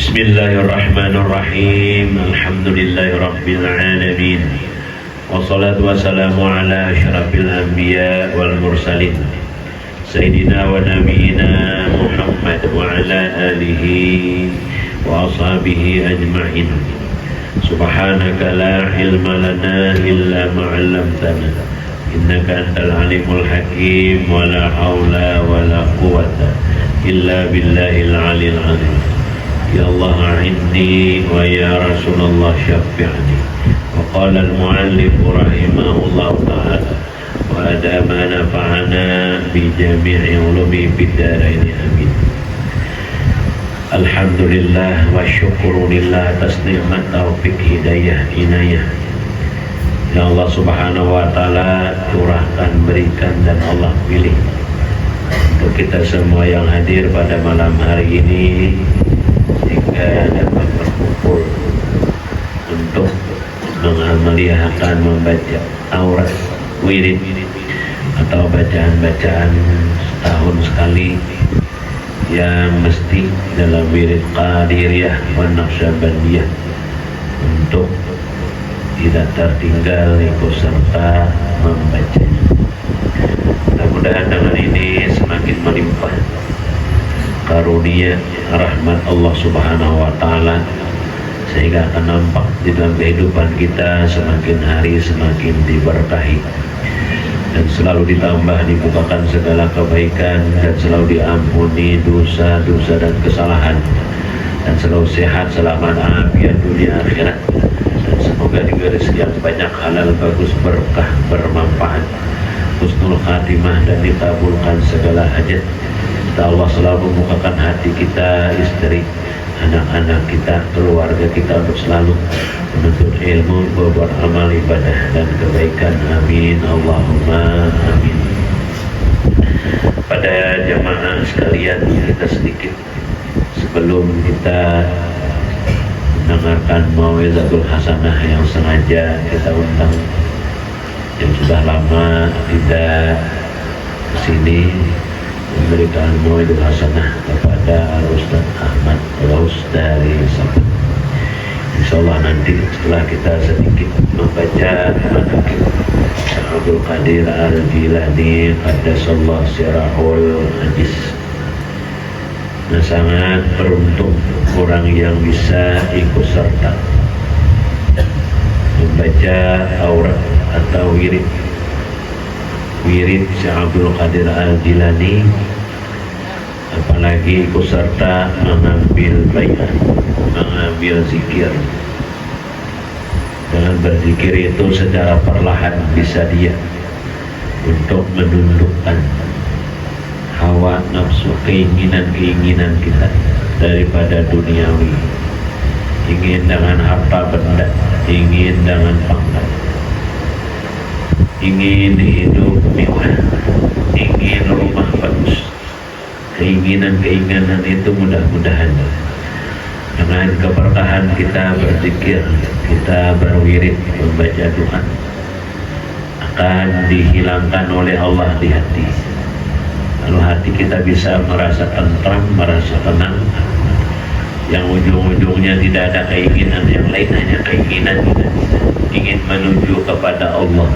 Bismillahirrahmanirrahim. Alhamdulillahirabbil alamin. Wassalatu wassalamu ala asyrafil anbiya wal mursalin. Sayyidina wa nabiyyina Muhammad wa ala alihi wa ashabihi ajma'in. Subhanaka la ilma lana illa ma 'allamtana. Innaka antal alimul hakim wa la haula wa la quwwata illa billahil aliyil azim. Ya Allah a'inni wa ya Rasulullah syafi'ni. Wa qala al-mu'allif rahimahullah ta'ala wa adama nafa'ana bi jami'i ulumi fid dharain amin. Alhamdulillah wa syukurulillah atas nikmat taufik hidayah inayah yang Allah subhanahu wa ta'ala curahkan, berikan dan Allah pilih untuk kita semua yang hadir pada malam hari ini, sehingga dapat berkumpul untuk mengamaliakan membaca aurat wirid atau bacaan-bacaan setahun sekali yang mesti dalam wirid Qadiriyah wa Naqsyabandiyah, untuk tidak tertinggal ikut serta membacanya. Mudah-mudahan dengan ini semakin melimpah karunia rahmat Allah subhanahu wa ta'ala, sehingga akan nampak di dalam kehidupan kita semakin hari semakin diberkahi dan selalu ditambah dibukakan segala kebaikan, dan selalu diampuni dosa-dosa dan kesalahan, dan selalu sehat selamat afiat dunia akhirat, dan semoga diberi rezeki yang banyak, halal, bagus, berkah, bermanfaat, husnul khatimah, dan dikabulkan segala hajat. Allah selalu membukakan hati kita, istri, anak-anak kita, keluarga kita untuk selalu menuntut ilmu, berbuat amal ibadah dan kebaikan. Amin Allahumma amin. Pada jamaah sekalian, kita sedikit sebelum kita mendengarkan mau'izatul hasanah yang sengaja kita undang, yang sudah lama tidak kesini memberikan mau'izatul hasanah kepada Ustaz Ahmad Raus dari Sabah. Insyaallah nanti setelah kita sedikit membaca manaqib Abdul Qadir Al-Jilani qaddasallahu sirahul hadis. Nah, sangat beruntung orang yang bisa ikut serta membaca aurat atau wirid Syekh Abdul Qadir Al-Jilani, apalagi ikut serta mengambil baiat, mengambil zikir. Dengan berzikir itu secara perlahan bisa dia untuk menundukkan hawa nafsu, keinginan-keinginan kita daripada duniawi, ingin dengan harta benda, ingin dengan pangkat, ingin hidup mewah, ingin rumah bagus. Keinginan-keinginan itu mudah-mudahan dengan keberkahan kita berzikir, kita berwirid, membaca doa, akan dihilangkan oleh Allah di hati. Lalu hati kita bisa merasa tentram, merasa tenang, yang ujung-ujungnya tidak ada keinginan yang lain, hanya keinginan ingin menuju kepada Allah,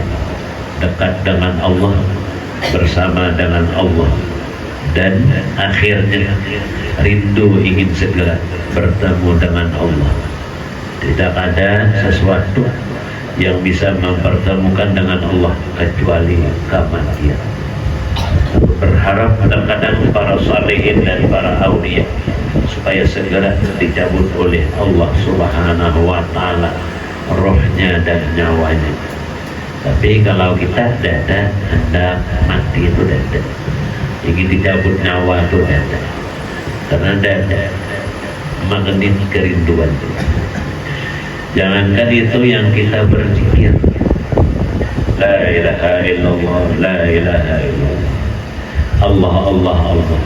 dekat dengan Allah, bersama dengan Allah, dan akhirnya rindu ingin segera bertemu dengan Allah. Tidak ada sesuatu yang bisa mempertemukan dengan Allah kecuali kematian. Berharap kadang-kadang para salihin dan para aulia supaya segera dicabut oleh Allah subhanahu wa ta'ala rohnya dan nyawanya. Tapi kalau kita dada hendak mati itu dada, ingin dicabut nyawa itu dada, karena dada magnet kerinduan. Jangankan itu yang kita berzikir, la ilaha illallah, la ilaha illallah, Allah Allah Allah.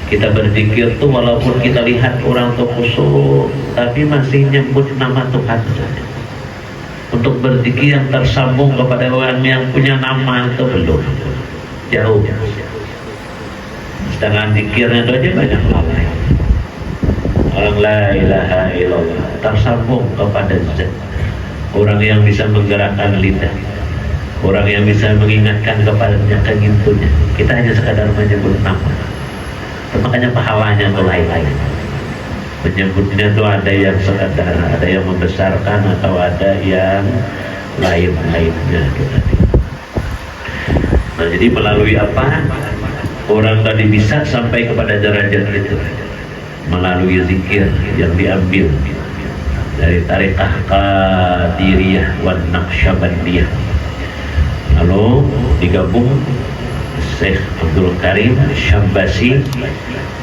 Kita berzikir tuh walaupun kita lihat orang tuh khusyuk, tapi masih nyebut nama Tuhan saja. Untuk berzikir yang tersambung kepada orang yang punya nama itu belum, jauh. Sedangkan zikirnya itu aja banyak lalai. orang la ilaha illallah tersambung kepada zat, orang yang bisa menggerakkan lidah, orang yang bisa mengingatkan kepadanya kegintunya. Kita hanya sekadar menyebut nama, makanya pahalanya itu lain-lain. Menyebutnya itu ada yang sekadar, ada yang membesarkan, atau ada yang lain-lainnya gitu. Nah, jadi melalui apa orang tadi bisa sampai kepada derajat itu? Melalui zikir yang diambil dari Tariqah Qadiriyah wan Naqsyabandiyah, lalu digabung Syekh Abdul Karim Syambasi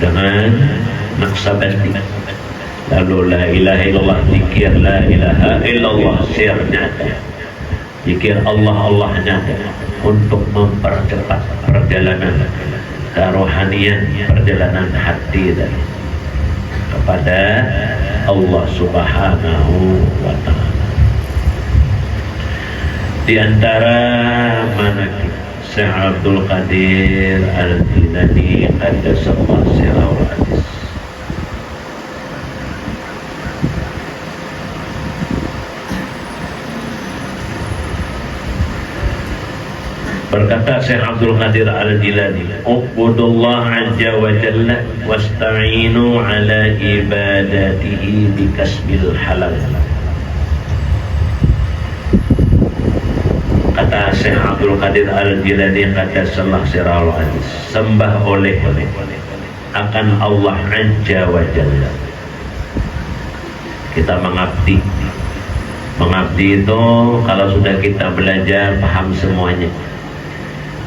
dengan Naqsyabandi. Lalu la ilaha illallah, zikir la ilaha illallah sirnya, zikir Allah-Allahnya untuk mempercepat perjalanan kerohanian, perjalanan hati dan kepada Allah Subhanahu wa ta'ala. Di antara manaqib Syekh Abdul Qadir Al-Jilani qaddasallahu sirrahu al-hadis, berkata Syekh Abdul Qadir Al-Jilani, "Ubudullah azza wa jalla wasta'inu ala ibadatihi bikasbil halal." Kata Syekh Abdul Qadir Al-Jilani qaddasallahu sirrahu al-hadis, sembah oleh akan Allah azza wa jalla. Kita mengabdi. Mengabdi itu kalau sudah kita belajar paham semuanya.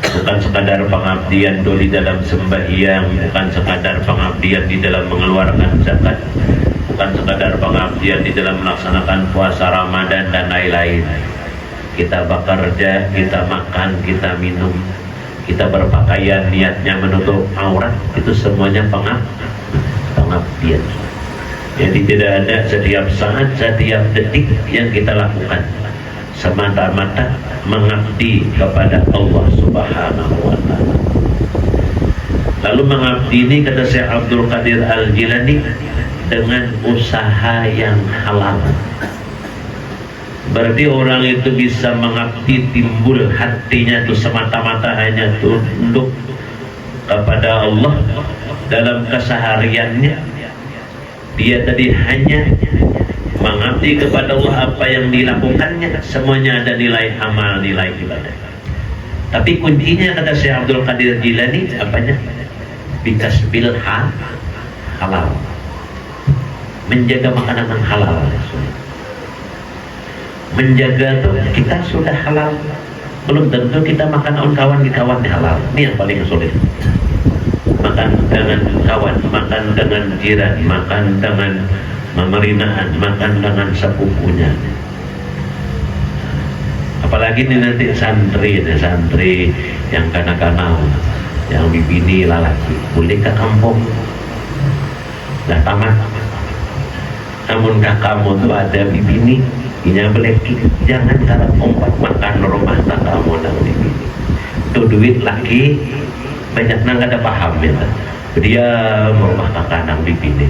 Bukan sekadar pengabdian itu di dalam sembahyang, bukan sekadar pengabdian di dalam mengeluarkan zakat, bukan sekadar pengabdian di dalam melaksanakan puasa Ramadan dan lain-lain. Kita bekerja, kita makan, kita minum, kita berpakaian, niatnya menutup aurat, itu semuanya pengabdian. Jadi tidak ada setiap saat, setiap detik yang kita lakukan semata-mata mengabdi kepada Allah Subhanahu wa ta'ala. Lalu mengabdi ini, kata Syekh Abdul Qadir Al-Jilani, dengan usaha yang halal. Berarti orang itu bisa mengabdi, timbul hatinya itu semata-mata hanya tunduk kepada Allah dalam kesehariannya. Dia tadi hanya mengabdi kepada Allah, apa yang dilakukannya semuanya ada nilai amal, nilai ibadah. Tapi kuncinya, kata Syekh Abdul Qadir Jilani, apanya? Bikasbil halal, menjaga makanan yang halal. Menjaga tuh, kita sudah halal, belum tentu kita makan kawan di kawan di halal. Ini yang paling sulit. Makan dengan kawan, makan dengan jiran, makan dengan memerinahan, makan dengan sepupunya. Apalagi ini nanti santri yang kanak-kanak, yang bibini lalaki, boleh ke kampung, dah tamat. Namun kamu tuh ada bibini, inya beleki, jangan kalau umpat makan rumah tanggamu dan bibini. Itu duit lagi banyak nang ada paham ya. Dia rumah tangga bibini.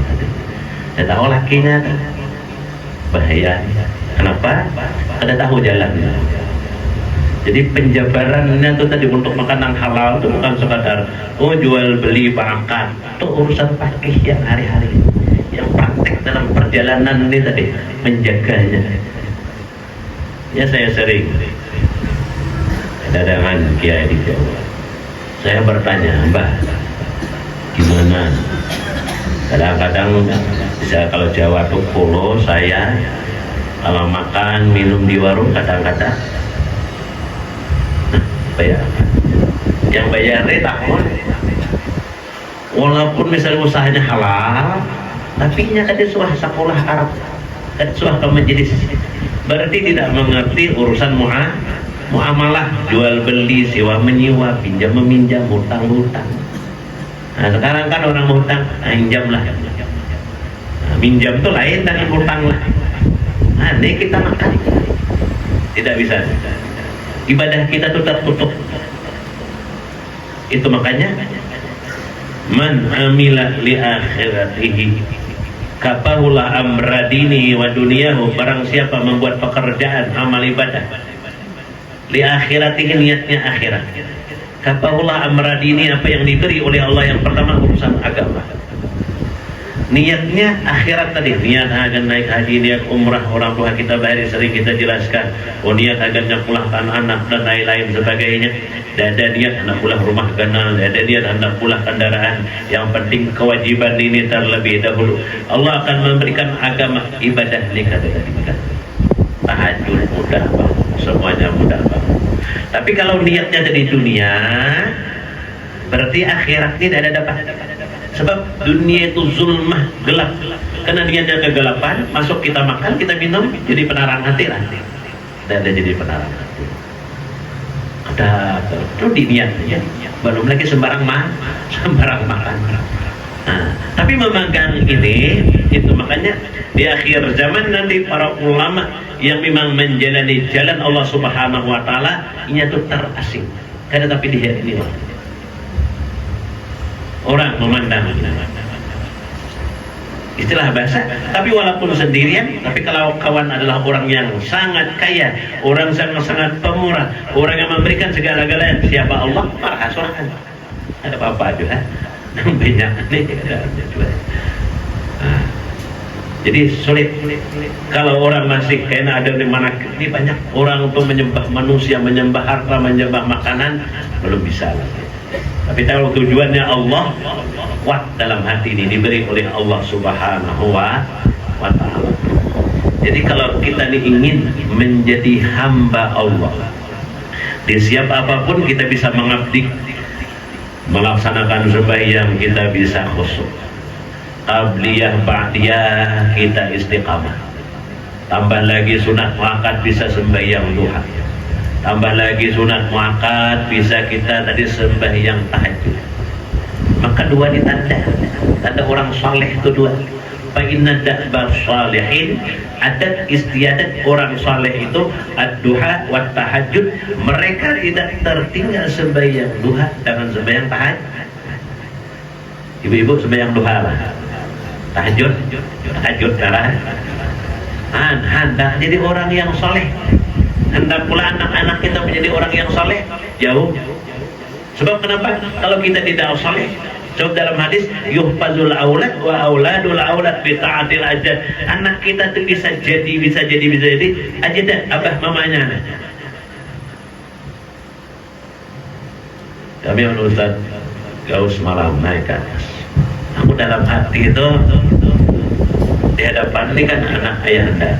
Saya tahu lakinya bahaya. Kenapa? Ada tahu jalannya. Jadi penjabarannya itu tadi untuk makanan halal itu bukan sekadar jual beli bakat. Itu urusan fakih yang hari-hari, yang praktek dalam perjalanan ini tadi, menjaganya. Ya, saya sering ada dengan kiai di Jawa. Saya bertanya, Mbah, gimana? Kadang-kadang bisa kalau Jawa tuh kulo, saya kalau makan minum di warung kadang-kadang bayar. Yang bayar takut. Walaupun misalnya usahanya halal, tapi nya kada suah sekolah Arab, kada suah ke majelis. Berarti tidak mengerti urusan muamalah, jual beli, sewa menyewa, pinjam meminjam, hutang-hutang. Nah, sekarang kan orang hutang, pinjam lah. Nah, minjam itu lain dengan hutang lah. Nah, ini kita makan tidak bisa. Ibadah kita tuh tertutup. Itu makanya man amila li akhiratihi Kafahulah amra dinihi wa dunyahu, barang siapa membuat pekerjaan amal ibadah li akhiratihi, niatnya akhirat. Kafahulah amra dini, apa yang diberi oleh Allah yang pertama urusan agama, niatnya akhirat tadi, niat akan naik haji, niat umrah, orang tua kita bahari sering kita jelaskan, niat akan nyakulahkan anak dan lain-lain sebagainya. Dan ada niat hendak pulang rumah ganal, ada niat hendak pulang kendaraan. Yang penting kewajiban ini terlebih dahulu. Allah akan memberikan agama, ibadah ini kata-kata tahajud mudah banget, semuanya mudah banget. Tapi kalau niatnya dari dunia, berarti akhirat tidak ada dapat. Sebab dunia itu zulmah, gelap. Karena niatnya kegelapan, masuk kita makan, kita minum, jadi penerang hati lah. Dan ada jadi penerang hati. Ada terus di niatnya, belum lagi sembarang makan. Nah, tapi memegang ini, itu makanya di akhir zaman nanti para ulama yang memang menjalani jalan Allah Subhanahu Wa Taala, ini tuh terasing. Karena tapi di ini orang memandang istilah bahasa, tapi walaupun sendirian, tapi kalau kawan adalah orang yang sangat kaya, orang sangat pemurah, orang yang memberikan segala-galanya, siapa Allah, marah sorangan. Ada apa-apa juga, banyak nih. Nah, jadi sulit. Kalau orang masih kena ada di mana, ini banyak orang untuk menyembah manusia, menyembah harta, menyembah makanan, belum bisa lagi. Tapi kalau tujuannya Allah, kuat dalam hati ini diberi oleh Allah Subhanahu wa Ta'ala. Jadi kalau kita ini ingin menjadi hamba Allah, di siap apapun kita bisa mengabdi, melaksanakan sembahyang kita bisa khusyuk, qabliyah ba'diyah kita istiqamah, tambah lagi sunat muakkad bisa sembahyang duha, tambah lagi sunat muakkad bisa kita tadi sembahyang tahajud. Maka dua ditanda, tanda orang saleh itu dua. Fa inna da'bar salihin, adat istiadat orang saleh itu ad-duha wa tahajud. Mereka tidak tertinggal sembahyang duha dengan sembahyang tahajud. Ibu-ibu sembahyang duha lah, tahajud darah. Hendak jadi orang yang saleh, hendak pula anak-anak kita menjadi orang yang saleh, jauh. Sebab kenapa? Kalau kita tidak saleh, sebab dalam hadis yuhfazul aulad wa auladul aulad bi ta'atil ajad. Anak kita tuh bisa jadi ajadah abah mamanya. Kami Ustaz Gaus malam naik ke atas. Aku dalam hati itu di hadapan ini kan anak ayah anda,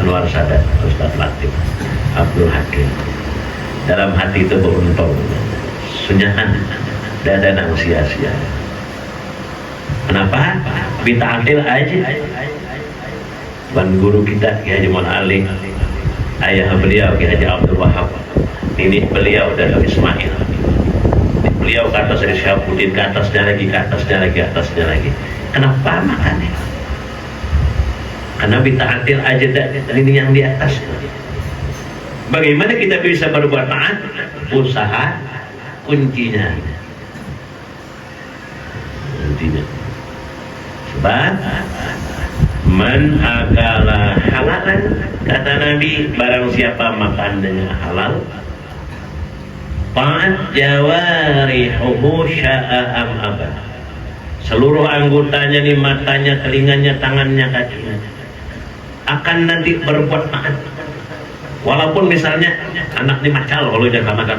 Anwar Sadat, Ustaz Latif, Abdul Hakim. Dalam hati itu beruntung. Sunyahan dada nang sia-sia. Kenapa? Bita'atil aja. Ban guru kita Ki Haji Muhammad Ali, ayah beliau Ki Haji Abdul Wahab, ini beliau dari Ismail. Beliau ke atas dari Syafuddin, ke atasnya lagi. Kenapa makanya? Karena bita'atil aja ini yang di atas. Bagaimana kita bisa berbuat taat? Usaha kuncinya. Sebab man akala halalan, kata Nabi, barang siapa makanannya halal, ta'at jawarihuhu sya'a'am abad, seluruh anggotanya nih, matanya, telinganya, tangannya, kakinya akan nanti berbuat taat. Walaupun misalnya anak ini macal kalau jangan makan,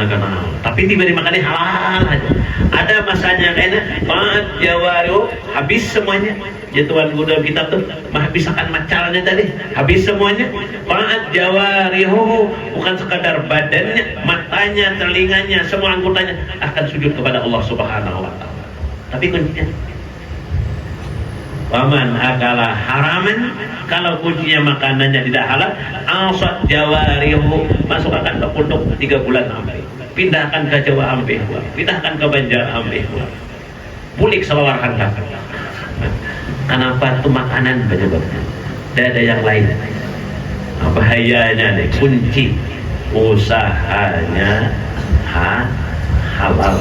tapi tiba dimakannya halal aja. Ada masanya kayaknya mat jawaru habis semuanya. Ya Tuhan Buddha kita tuh menghabiskan macalnya tadi, habis semuanya. Mat jawarihu, bukan sekadar badannya, matanya, telinganya, semua anggotanya akan sujud kepada Allah Subhanahu wa Ta'ala. Tapi kuncinya waman akala haraman, kalau kuncinya makanannya tidak halal, asat jawarihu, masuk akan ke pondok 3 bulan sampai, pindahkan ke Jawa ampe, pindahkan ke Banjar ampe, bulik selawar hantar. Kenapa itu makanan penyebabnya? Tidak ada yang lain. Bahayanya nih, kunci usahanya halal.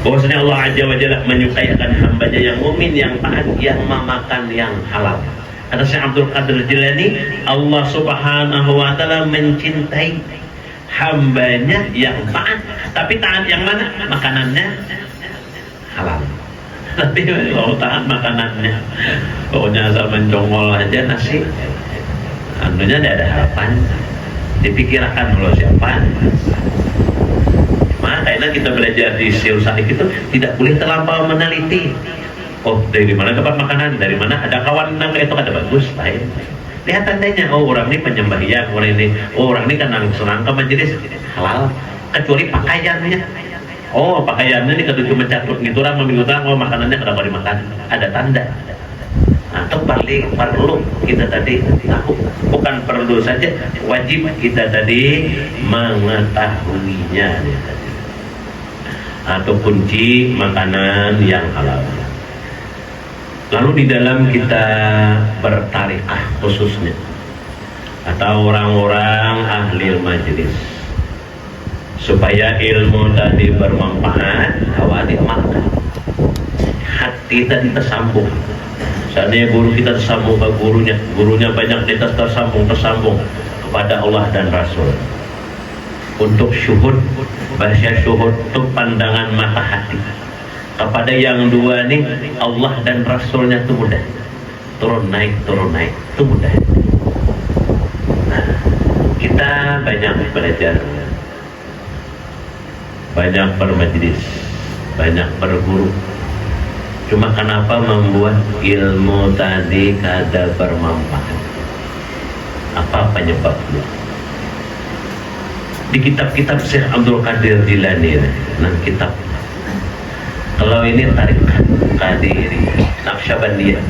Bahwasanya Allah Azza wa Jalla menyukai akan hambanya yang mukmin, yang taat, yang memakan yang halal. Kata Syekh Abdul Qadir Jilani, Allah Subhanahu wa taala mencintai hambanya yang taat, tapi taat yang mana? Makanannya halal. Tapi kalau taat makanannya, pokoknya asal mencongol aja nasi, anunya tidak ada harapan. Dipikirkan loh siapa. Makanya kita belajar di Syekh Sadik itu tidak boleh terlampau meneliti. Oh, dari mana dapat makanan, dari mana ada kawan nang itu kada bagus, lain. Lihat tandanya, oh orang ini penyembahyan, orang ini kan senang ke majelis halal, kecuali pakaiannya. Oh, pakaiannya ini kada cuma catut gitu orang meminggu orang, oh makanannya kada boleh dimakan, ada tanda. Atau paling perlu kita tadi tahu, bukan perlu saja, wajib kita tadi mengetahuinya. Atau kunci makanan yang halal. Lalu di dalam kita bertarikah khususnya, atau orang-orang ahli majelis, supaya ilmu tadi bermanfaat, awal diamalkan, hati tadi tersambung. Seandainya guru kita tersambung ke gurunya banyak kita tersambung kepada Allah dan Rasul. Untuk syuhud, bahasa syuhud itu pandangan mata hati. Kepada yang dua nih, Allah dan Rasulnya itu mudah. Turun naik itu mudah. Nah, kita banyak belajar, banyak bermajlis, banyak berguru. Cuma kenapa membuat ilmu tadi kada bermanfaat? Apa penyebabnya? Di kitab-kitab Syekh Abdul Qadir Jilani, nah kitab, kalau ini tarikat Qadiri, Naqsyabandiyah,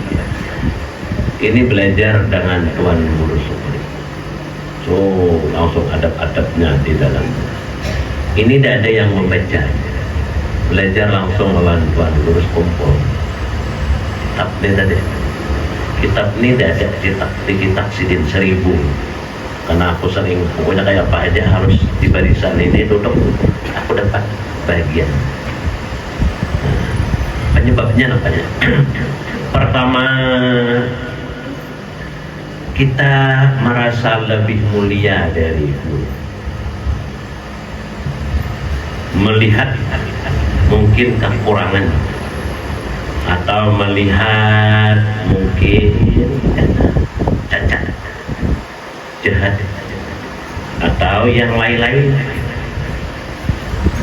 ini belajar dengan Tuan Guru Sukri. So langsung adab-adabnya di dalam. Ini tidak ada yang membaca, belajar langsung lawan Tuan Guru kumpul. Kitab ini tadi, kitab ini tidak ada di kitab Sidin 1000. Karena aku sering, pokoknya kayak apa aja harus di barisan ini duduk, aku dapat bagian. Penyebabnya apanya? Pertama, kita merasa lebih mulia dari guru. Melihat mungkin kekurangan, atau melihat mungkin cacat, jahat, atau yang lain-lain.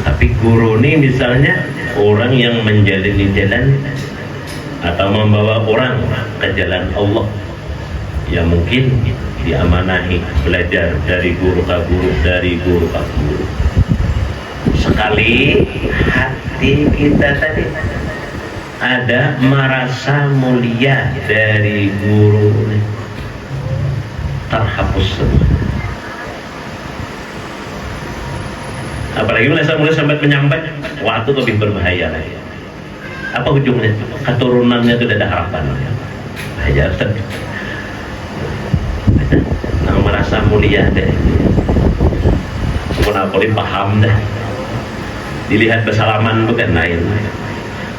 Tapi guru ini misalnya orang yang menjalani jalan atau membawa orang ke jalan Allah, ya mungkin diamanahi belajar dari guru ke guru, dari guru ke guru. Sekali hati kita tadi ada merasa mulia dari guru, terhapus semua. Apalagi mulai sampai menyambat, waktu lebih berbahaya lagi. Apa ujungnya? Keturunannya itu tidak ada harapan. Bahaya. Nah, merasa mulia deh. Kenapa paham deh? Dilihat bersalaman itu kan lain.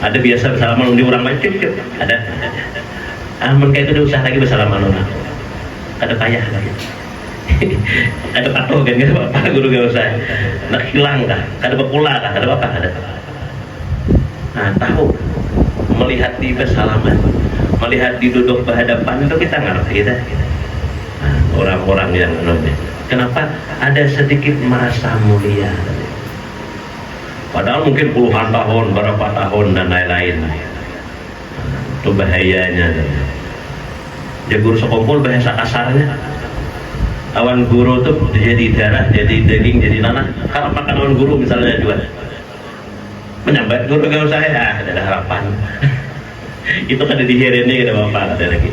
Ada biasa bersalaman di orang macam, ada. Kayak itu usaha lagi bersalaman orang. Ada payah lagi. Ada patuh kan, ada apa guru gak usah. Nak hilang kah? Ada pula kah? Ada apa? Ada. Nah, tahu melihat di bersalaman, melihat di duduk berhadapan itu kita ngerti dah. Nah, orang-orang yang aneh. Kenapa ada sedikit merasa mulia? Padahal mungkin puluhan tahun, berapa tahun dan lain-lain. Itu bahayanya. Ya guru sekumpul bahasa kasarnya. Awan guru tuh jadi darah, jadi daging, jadi nanah. Kalau makan awan guru misalnya juga menyambat guru kalau saya, ada harapan. Itu kan di ini ada bapak ada lagi.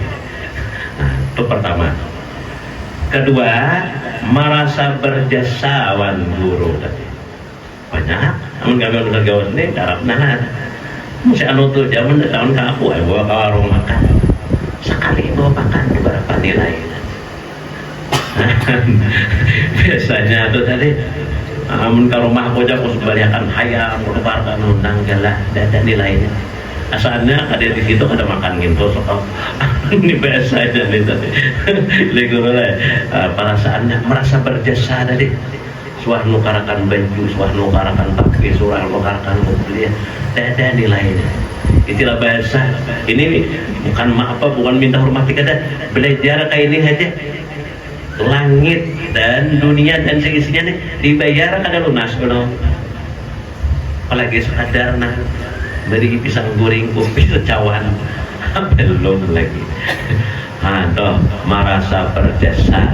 Nah, itu pertama. Kedua, merasa berjasa awan guru tadi. Banyak, namun kami udah gawas ini darab nanah. Mesti anu tuh zaman tahun ke aku, bawa ke warung makan. Sekali bawa makan beberapa nilai. Biasanya tuh tadi amun ka rumah ko aja ko sebaliakan hayam ko barka nundang galah ada nilainya. Asalnya ada di situ ada makan gitu sok ini biasa aja nih tadi. Legoro lah perasaannya merasa berjasa tadi. Suah nukarakan baju, suah nukarakan pakai, suah nukarakan mobil, ada nilainya. Itulah bahasa. Ini bukan bukan minta hormat kita, belajar kayak ini aja. Langit dan dunia dan seisinya nih dibayar kada lunas belum. Apalagi sekadar nah beri pisang goreng kopi secawan belum lagi. Aduh, merasa berjasa.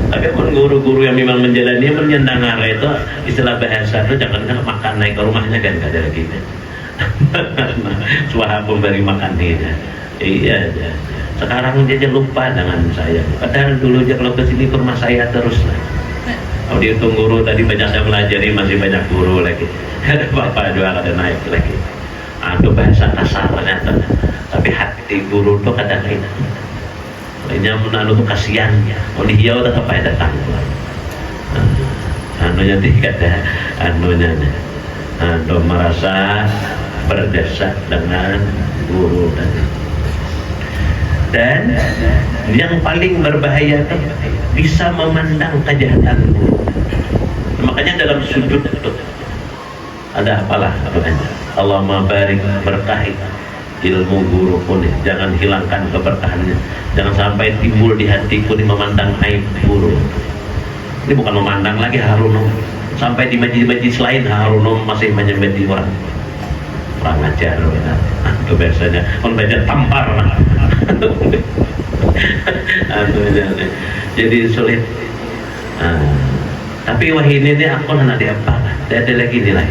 Tapi pun guru-guru yang memang menjalani menyendang itu istilah bahasa itu jangan makan naik ke rumahnya kan kada lagi. Suara pemberi makan dia. Iya. Sekarang dia lupa dengan saya. Padahal dulu dia kalau kesini ke rumah saya terus lah. Kalau dihitung guru tadi banyak saya pelajari masih banyak guru lagi. Ada bapak juga ada naik lagi. Aduh bahasa kasarnya tapi hati guru tuh kadang itu. Lainnya menanu tuh kasihan. Mau dihiau tetap aja datang. Anunya tidak ada. Anunya. Aduh merasa berjasa dengan guru tadi. Dan yang paling berbahaya itu bisa memandang kejahatan guru. Makanya dalam sujud itu ada apalah doanya. Allahumma barik berkahi ilmu guru pun jangan hilangkan keberkahannya. Jangan sampai timbul di hatiku nih memandang aib guru. Ini bukan memandang lagi haruno. Sampai di majlis-majlis lain haruno masih menyembeti orang ajar itu biasanya on baca tampar jadi sulit. Tapi wah ini aku nanti apa ada lagi nilai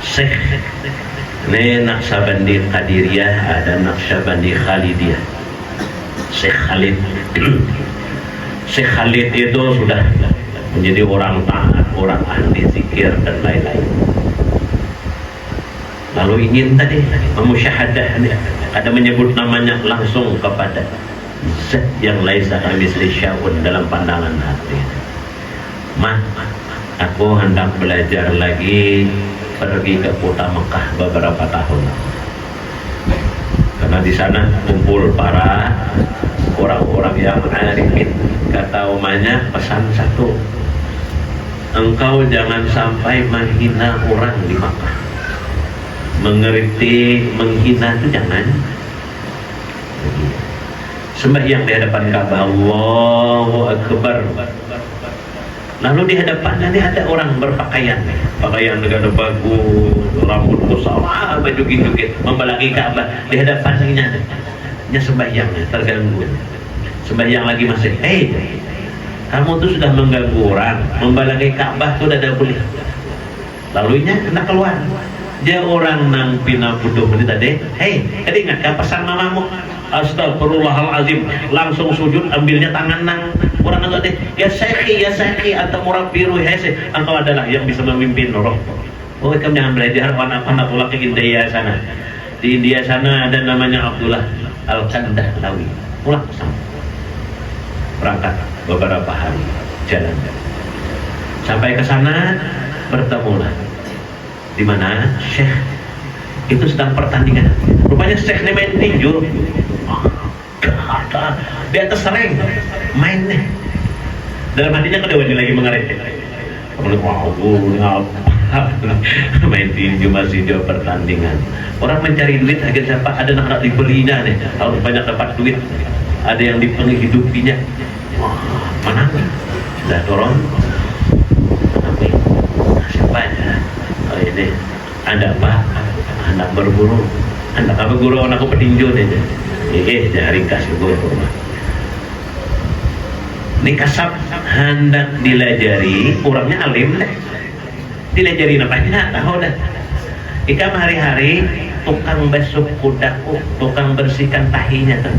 Syekh ini Naqsyabandi Qadiriyah ada Naqsyabandi Khalidiyah. Syekh Khalid Syekh Khalid itu sudah menjadi orang taat, orang ahli zikir dan lain-lain. Lalu ingin tadi memusyahadah, ada menyebut namanya langsung kepada zat yang laisa kamitslihi syai'un dalam pandangan hati. Aku hendak belajar lagi pergi ke kota Mekah beberapa tahun. Karena di sana kumpul para orang-orang yang arifin. Kata umanya pesan satu, engkau jangan sampai menghina orang di Mekah. Mengerti, menghina itu jangan. Sembahyang di hadapan Ka'bah, Allahu Akbar. Lalu di hadapannya ini ada orang berpakaian, pakaian negara bagus, rambut musawah, baju gigit, membalangi Ka'bah. Di hadapannya nya sembahyangnya terganggu. Sembahyang lagi masih, kamu tuh sudah mengganggu orang, membalangi Ka'bah tuh udah boleh. Lalu kena keluar. Dia orang nang pina buduh ini tadi, tadi ingat kan pesan mamamu? Astagfirullahalazim, langsung sujud ambilnya tangan nang orang itu tadi, ya syekhi atau murabbiru engkau adalah yang bisa memimpin roh. Oh kamu jangan belajar anak-anak ulama ke India sana. Di India sana ada namanya Abdullah Al-Kandahlawi. Pulang ke sana. Berangkat beberapa hari jalan. Sampai ke sana bertemulah. Di mana Syekh itu sedang pertandingan. Rupanya Syekh ini main tinju. Di atas ring mainnya. Dalam hatinya kedua lagi mengarit. Main tinju masih jauh pertandingan. Orang mencari duit agar siapa ada nak dibelinya nih. Harus banyak dapat duit. Ada yang penghidupinya. Mana? Sudah turun. Siapa aja? Oh ini ada apa? Anak berburu. Anak apa guru? Anakku petinju deh. Jangan ringkas guru. Ini kasab hendak dilajari, orangnya alim deh. Dilajari namanya tahu dah. Ikam hari-hari tukang basuh kudaku, tukang bersihkan tahinya tuh.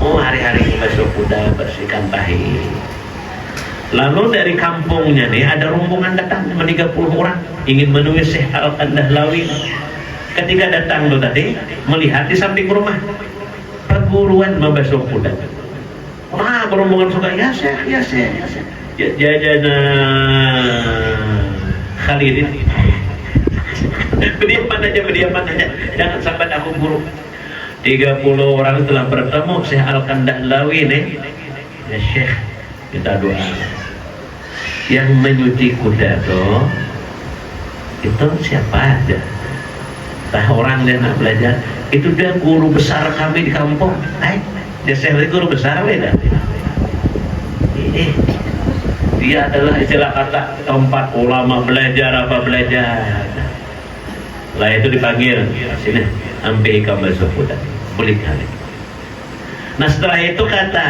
Oh hari-hari basuh kuda, bersihkan tahi. Lalu dari kampungnya nih ada rombongan datang 30 orang ingin menemui Syekh Al-Kandahlawi. Ketika datang tuh tadi melihat di samping rumah perguruan membasuh kuda. Wah, berombongan suka ya Syekh. jajanan Khalidin. Berdiaman aja, jangan sampai aku buruk. 30 orang telah bertemu Syekh Al-Kandhlawi nih. Ya Syekh, kita doa. Yang menyuci kuda tuh itu siapa aja? Tah orang yang nak belajar itu dia guru besar kami di kampung. Dia Syekh guru besar beda. Dia adalah istilah kata tempat ulama belajar apa belajar. Lah itu dipanggil sini ambil ikan basuh kuda boleh kali. Nah setelah itu kata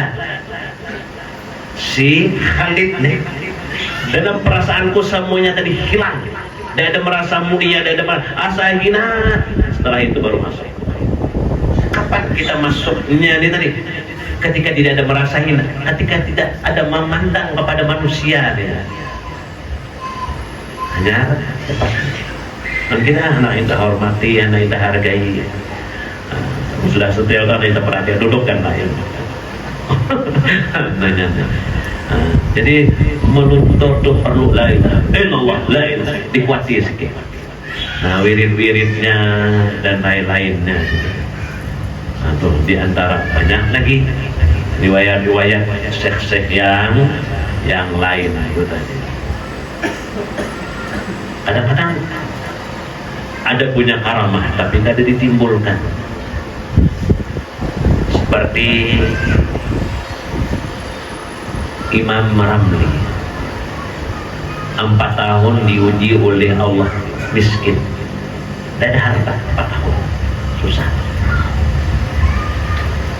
si Khalid nih, dalam perasaanku semuanya tadi hilang, tidak ada merasa mulia, tidak ada merasa asa hina. Setelah itu baru masuk. Kapan kita masuknya ini tadi? Ketika tidak ada merasa hina, ketika tidak ada memandang kepada manusia dia. Hanya cepat. Dan kita anak kita hormati, anak kita hargai. Sudah setia kan kita perhatian, dudukkan lah ya. Jadi menuntut itu perlu la ilaha illallah, la ilaha dikuati sikit. Nah wirid-wiridnya dan lain-lainnya. Atau di antara banyak lagi riwayat-riwayat syekh-syekh yang lain itu tadi. Kadang-kadang ada punya karamah tapi tidak ada ditimbulkan. Seperti Imam Ramli 4 tahun diuji oleh Allah miskin, tidak ada harta, 4 tahun susah.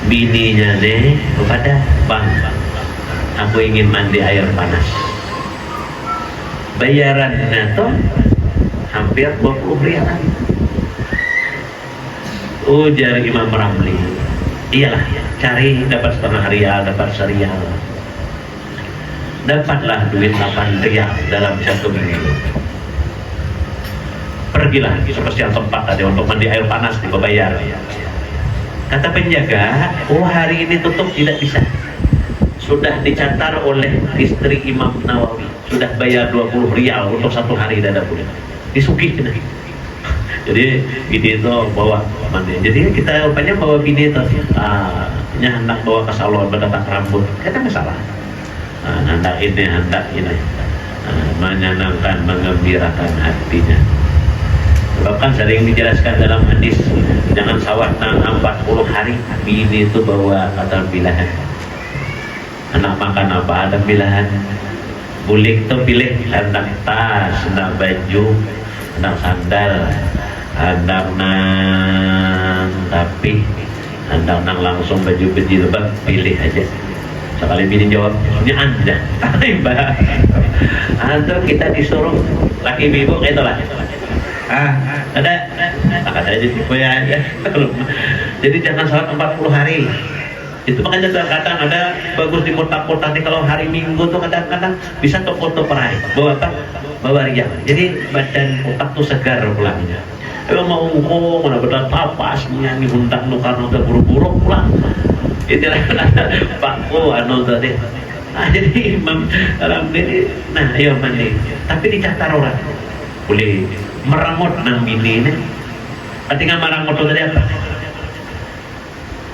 Bininya nih kepada bang, aku ingin mandi air panas, bayarannya tuh hampir 20 rial. Ujar Imam Ramli, iyalah cari dapat setengah rial, dapat serial. Dapatlah duit 8 rial dalam 1 minggu. Pergilah seperti tempat tadi untuk mandi air panas dibayar. Kata penjaga, oh hari ini tutup tidak bisa. Sudah dicatat oleh istri Imam Nawawi, sudah bayar 20 rial untuk 1 hari tidak boleh. Disugih kena. Jadi bini itu bawa mandi. Jadi kita rupanya bawa bini itu hendak bawa ke salon berdetak rambut, kita masalah. Hendak ini menyenangkan, mengembirakan hatinya. Bahkan sering dijelaskan dalam hadis, jangan sawat 40 hari bini itu bawa kata bilahan. Anak makan apa ada bilahan. Bulik itu pilih hendak tas, hendak baju, hendak sandal, hendak nang tapi hendak nang langsung baju jilbab, pilih aja. Sekali bini jawab, ini anda, mbak. Atau kita disuruh laki ibu itu lah. Ada aja tipe ya. Jadi jangan salat 40 hari. Itu makanya kadang ada bagus di kota-kota nih kalau hari Minggu tuh kadang-kadang bisa ke foto perai. Bawa apa? Bawa riang. Jadi badan otak tuh segar pulangnya. Kalau mau ngomong mana benar tapas nyanyi hundak nu karena udah buru-buru pulang. Itulah Pakku anu tadi. Jadi Imam Ramli, nah ayo mandi. Tapi dicatat orang. Boleh merangut nang bini ini. Ketika merangut itu tadi apa?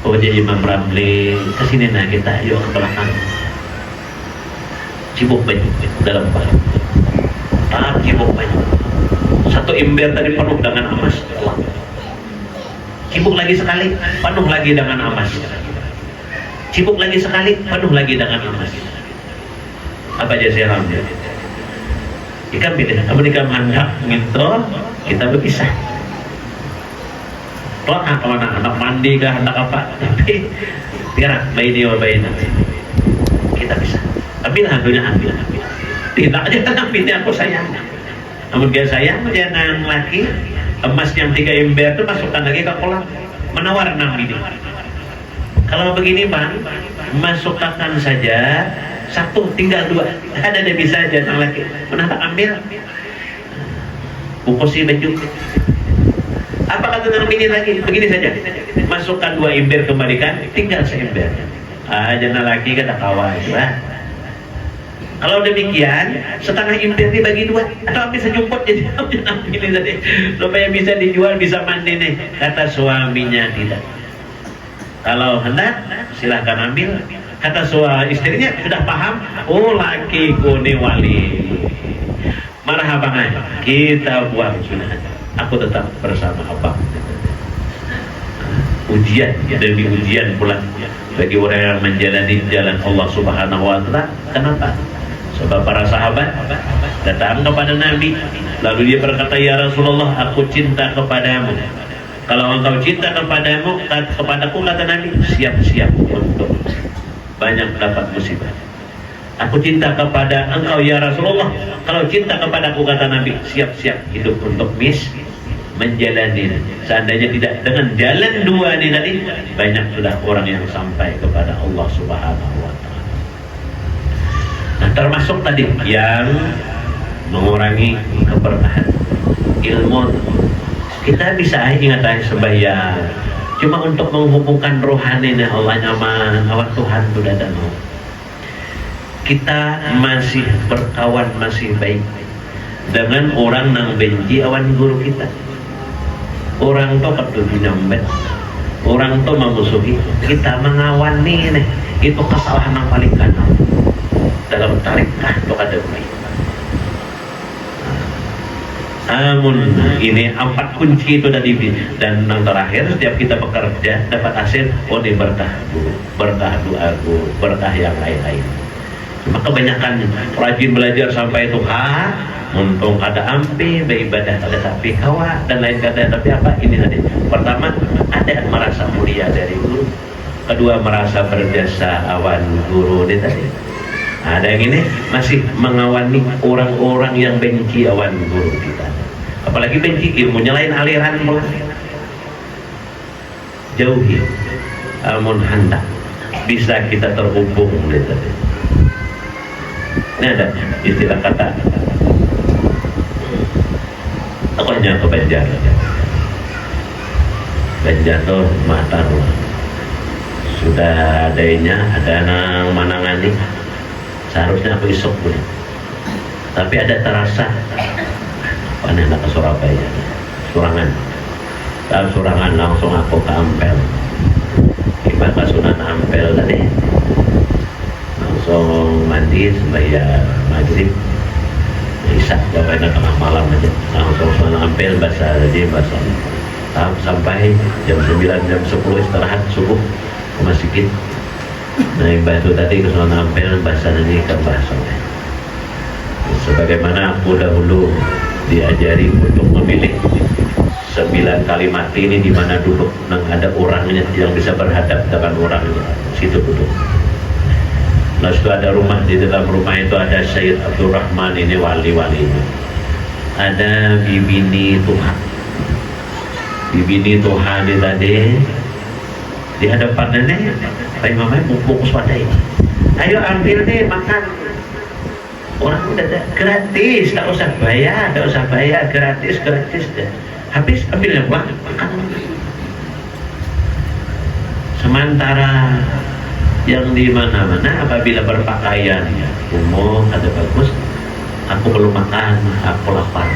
Oh jadi Imam Ramli kesini nah kita yuk ke belakang. Cibuk baju dalam baju. Cibuk baju. 1 ember tadi penuh dengan emas. Cibuk lagi sekali, penuh lagi dengan emas. Cibuk lagi sekali, penuh lagi dengan emas. Apa aja saya ramai? Ikan beda, kamu ikan hanggap gitu, kita berpisah. Kalau anak mandi kah, anak apa? Tapi biar bayi dia bayi nanti kita bisa. Ambil handunya ambil. Tidak aja anak bini aku sayang. Namun dia sayang jangan lagi emas yang 3 ember itu masukkan lagi ke kolam, menawar 6 bini. Kalau begini bang, masukkan saja 1 tinggal 2, ada dia bisa aja yang lagi mana tak ambil bukusi baju. Apa kata nang bini lagi? Begini saja, masukkan 2 ember kembalikan, tinggal 1 ember. Jangan lagi kata kawan, Kalau demikian, setengah impir dibagi dua, atau bisa jumput jadi ini tadi, supaya bisa dijual, bisa mandi nih. Kata suaminya tidak. Kalau hendak, silahkan ambil. Kata istrinya sudah paham, oh lakiku nih wali. Marhaban aja, kita buang sudah. Aku tetap bersama abang. Ujian demi ujian pula bagi orang yang menjalani jalan Allah Subhanahu wa Ta'ala. Kenapa? Sebab para sahabat datang kepada Nabi, lalu dia berkata, ya Rasulullah, aku cinta kepadamu. Kalau engkau cinta kepadaku, kata Nabi, siap-siap untuk banyak dapat musibah. Aku cinta kepada engkau ya Rasulullah. Kalau cinta kepadaku, kata Nabi, siap-siap hidup untuk menjalani. Seandainya tidak dengan jalan dua ini tadi, banyak sudah orang yang sampai kepada Allah Subhanahu wa Ta'ala. Nah, termasuk tadi yang mengurangi keberkahan ilmu. Kita bisa ingat sembahyang cuma untuk menghubungkan rohani Allah sama Tuhan sudah ada mau. Kita masih berkawan, masih baik dengan orang yang benci awan guru kita. Orang tuh ketujuh nyambet, orang tuh memusuhi, kita mengawani nih, itu kesalahan yang paling kanan dalam tarikah itu ada baik. Namun ini 4 kunci itu tadi, dan yang terakhir setiap kita bekerja dapat hasil, oh ini berkah guru, berkah doa guru, berkah yang lain-lain. Cuma kebanyakan rajin belajar sampai itu untung ada ampe, beribadah ada tapi kawa dan lain kata. Tapi apa ini tadi? Pertama, ada merasa mulia dari guru. Kedua, merasa berjasa awan guru ini tadi. Ada yang ini masih mengawani orang-orang yang benci awan guru kita. Apalagi benci ilmunya lain aliran pula. Jauhi. Amun hendak bisa kita terhubung gitu. Ini ada istilah kata. Aku hanya ke Banjar. Banjar tuh mata ruang. Sudah adanya, ada nang manangani. Seharusnya aku isuk pun. Tapi ada terasa. Apa anak ke Surabaya? Surangan. Kalau Surangan langsung aku ke Ampel. Kita ke Sunan Ampel tadi. Langsung mandi sembahyang maghrib. Isak jawabnya tengah malam aja. Langsung Sunan Ampel bahasa aja bahasa. Sampai jam 9 jam 10 istirahat subuh ke masjid. Nah, batu tadi ke Sunan Ampel bahasa ini ke bahasa. Sebagaimana aku dahulu diajari untuk memilih 9 kalimat ini di mana duduk, nang ada orangnya yang bisa berhadap dengan orangnya, situ duduk. Nah, itu ada rumah, di dalam rumah itu ada Syed Abdurrahman, ini wali-wali. Ada bibini Tuhan. Bibini Tuhan ini tadi di hadapan nenek, Pak Imamnya bungkus wadai. Ayo ambil nih makan. Orang udah gratis, tak usah bayar, gratis deh. Habis ambilnya pulang makan. Sementara yang di mana-mana apabila berpakaian umum ada bagus, aku belum makan, aku lapar.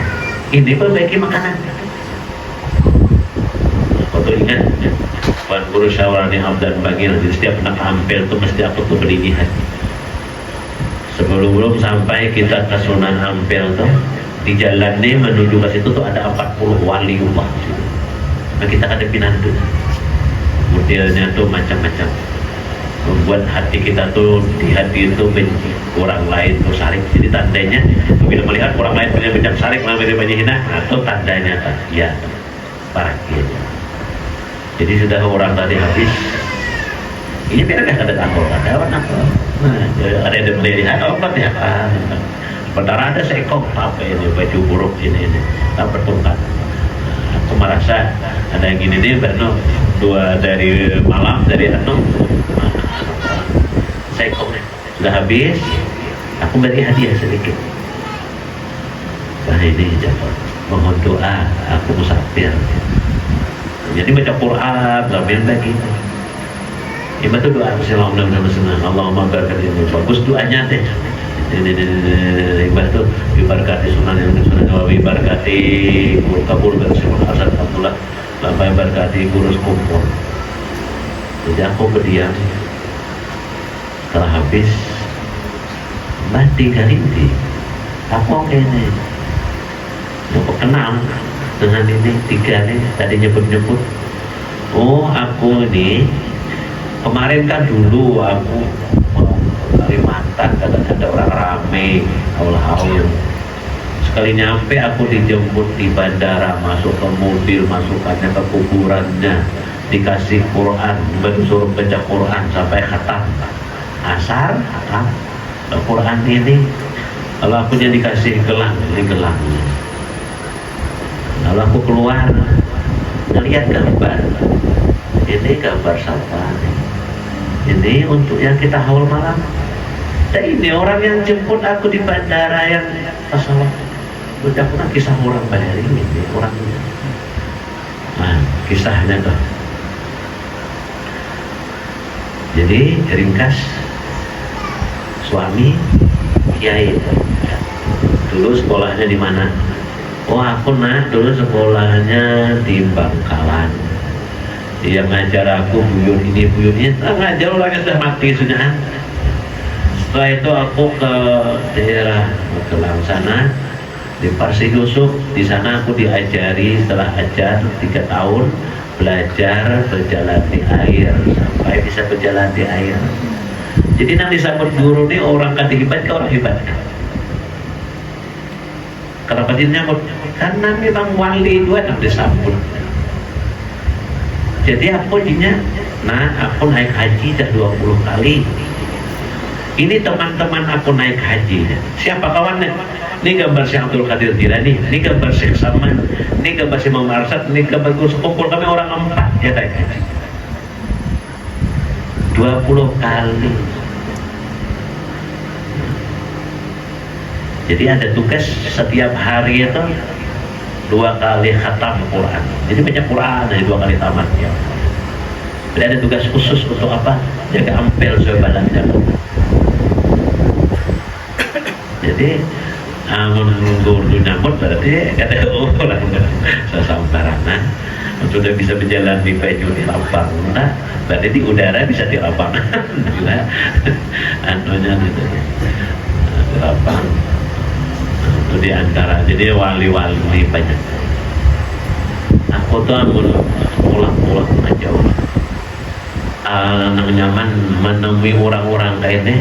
Ini perbaiki makanan. Aku tuh ingat Tuan Guru Syawarani Abdan Bagil, di setiap anak Ampel tuh mesti aku tuh berdiri hati. Sebelum sampai kita ke Sunan Ampel tuh, di jalan nih menuju ke situ tuh ada 40 waliullah. Nah, kita ada pinantu. Modelnya tuh macam-macam. Membuat hati kita tuh di hati itu benci orang lain tuh sarik. Jadi tandanya bila melihat orang lain punya bencang sarik namanya hina, atau tandanya ya parkir. Jadi sudah orang tadi habis. Ini biar gak ada takut, ada orang apa? Nah, ada yang melihat obat ya kan. Sementara ada seekor apa ini baju buruk ini tak bertungkat. Aku merasa ada yang gini nih, Bano, 2 dari malam dari seekor sudah habis. Aku beri hadiah sedikit. Nah ini jatuh. Mohon doa, aku musafir. Jadi baca Quran, sambil lagi. Itu doa Allahumma barik ini bagus doanya deh. ini tuh diberkati Sunan Nawawi, berkati Guru Kabul Syekh Hasan Abdullah, sampai berkati Guru Kumpul. Jadi aku berdiam. Setelah habis mati Garinti, aku ini aku kenal dengan ini tiga nih tadi nyebut-nyebut. Oh, aku ini kemarin kan dulu aku mau Kalimantan, katanya ada orang rame haul-haul. Sekali nyampe aku dijemput di bandara, masuk ke mobil, masukannya ke kuburannya, dikasih Quran, suruh baca Quran sampai khatam asar, khatam Quran ini. Kalau aku jadi dikasih gelang, ini gelangnya. Kalau aku keluar ngelihat gambar, ini gambar siapa? Ini untuk yang kita haul malam. Dan ini orang yang jemput aku di bandara yang pesawat. Udah pernah kisah orang banyak ini orang. Nah, kisahnya tuh. Jadi ringkas, suami kiai dulu sekolahnya di mana? Oh, aku dulu sekolahnya di Bangkalan. Dia ngajar aku buyut ini buyut ini, ngajar orangnya sudah mati sudah. Setelah itu aku ke daerah Magelang sana, di Parsi Yusuf. Di sana aku diajari, setelah ajar 3 tahun belajar berjalan di air sampai bisa berjalan di air. Jadi nanti sahabat guru ini orang kan hebat ke orang hebat. Kenapa dia nyambut? Karena memang wali itu yang disambut. Jadi aku dinya, aku naik haji dah 20 kali. Ini teman-teman aku naik haji. Siapa kawannya? Ini gambar Syekh Abdul Qadir Jilani, ini gambar Syekh Salman, ini gambar Syekh Muhammad Arsad, ini gambar Gus Kumpul. Kami orang 4 ya naik haji 20 kali. Jadi ada tugas setiap hari itu 2 kali khatam Quran. Jadi baca Quran dari 2 kali tamat ya. Jadi ada tugas khusus untuk apa? Jaga ampel sobalan jaga. Jadi menunggu nyambut berarti kata orang sesambarangan sudah bisa berjalan di baju di lapang, nah berarti di udara bisa di lapangan juga anunya gitu di lapang. Itu diantara, jadi wali-wali banyak. Aku tuh pulang aja nang nyaman menemui orang-orang kayak ini.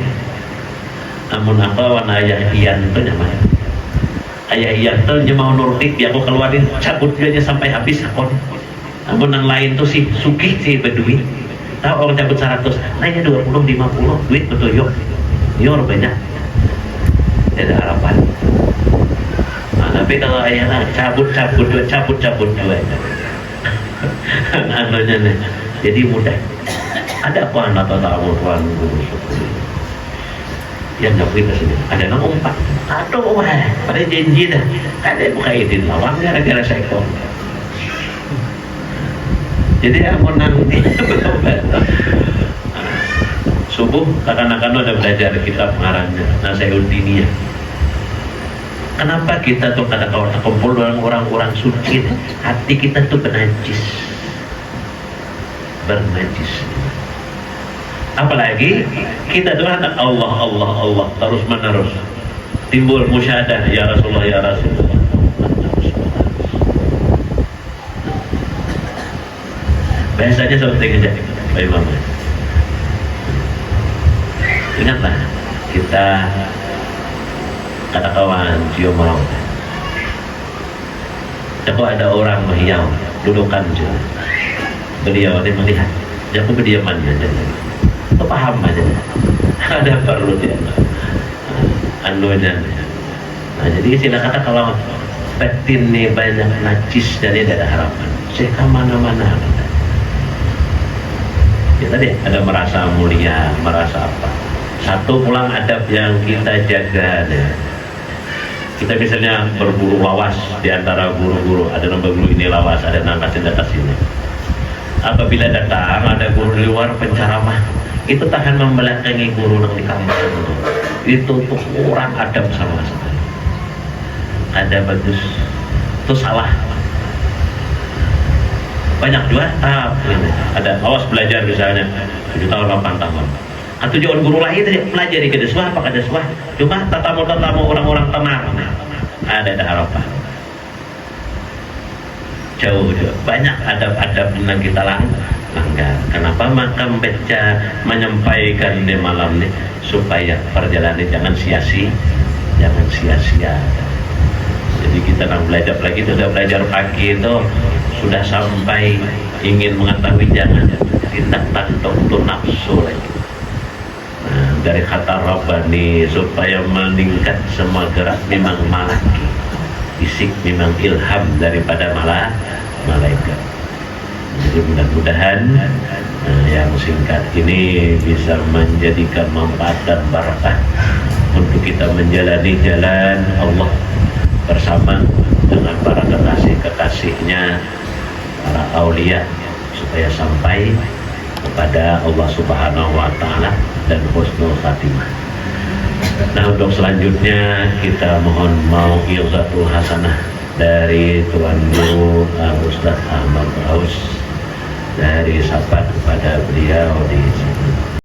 Namun apa warna ayah Ian itu nyaman. Ayah Ian tuh dia mau nurutik, dia aku keluarin cabut dia sampai habis akun. Namun yang lain tuh si Sugih si Bedui. Tahu orang cabut 100, nanya 20 50 duit betul yuk. Yuk banyak. Ada harapan. Tapi kalau ayah cabut dua anunya nih, jadi mudah. Ada apa anak tahu tuan guru yang nggak kita sini ada nang umpat aduh pada janji dah ada buka izin lawang gara-gara sekor. Jadi aku nanti subuh kakak-kakak udah belajar kitab pengarangnya Nasaiuddiniyah. Kenapa kita tuh kada kawan kumpul orang-orang suci, hati kita tuh bernajis. Apalagi kita tuh anak Allah terus menerus timbul musyadah ya Rasulullah. Biasanya seperti kerja Pak Imam. Ingatlah kita kata kawan cium mau. Aku ada orang menghiyau dudukan je. Beliau ini melihat. Aku berdiaman aja. Aku paham aja. Ada perlu dia. Anunya. Nah, jadi istilah kata kalau batin nih banyak najis dari ada harapan. Saya ke mana-mana. Ya tadi ada merasa mulia, merasa apa. Satu pulang adab yang kita jaga deh. Kita misalnya berburu lawas di antara guru-guru, ada nombor guru ini lawas, ada nangkasin data sini. Apabila datang ada guru di luar penceramah, itu tahan membelakangi guru yang di kampus itu. itu tuh kurang adab sama sekali. Ada bagus, itu salah. Banyak juga ada awas belajar misalnya 7 tahun 8 tahun. Tujuan guru lain tadi pelajari ke deswah apa ke deswah. Cuma tatamu orang-orang tenar. Ada harapan. Jauh. Banyak adab-adab yang kita langgar. Kenapa? Maka membaca menyampaikan di malam ini supaya perjalanan jangan sia-sia. Jadi kita nak belajar lagi, sudah belajar pagi itu sudah sampai ingin mengetahui jangan tindak tanduk itu nafsu lagi. Nah, dari kata Rabbani supaya meningkat semua gerak memang malaki, fisik memang ilham daripada malaikat. Jadi mudah-mudahan yang singkat ini bisa menjadikan manfaat dan barakah untuk kita menjalani jalan Allah bersama dengan para kekasih-kekasihnya, para aulia, supaya sampai kepada Allah Subhanahu wa Ta'ala dan husnul khatimah. Nah, untuk selanjutnya kita mohon mau'izatul hasanah dari Tuan Guru Ustaz Ahmad Raus dari sahabat kepada beliau di sini.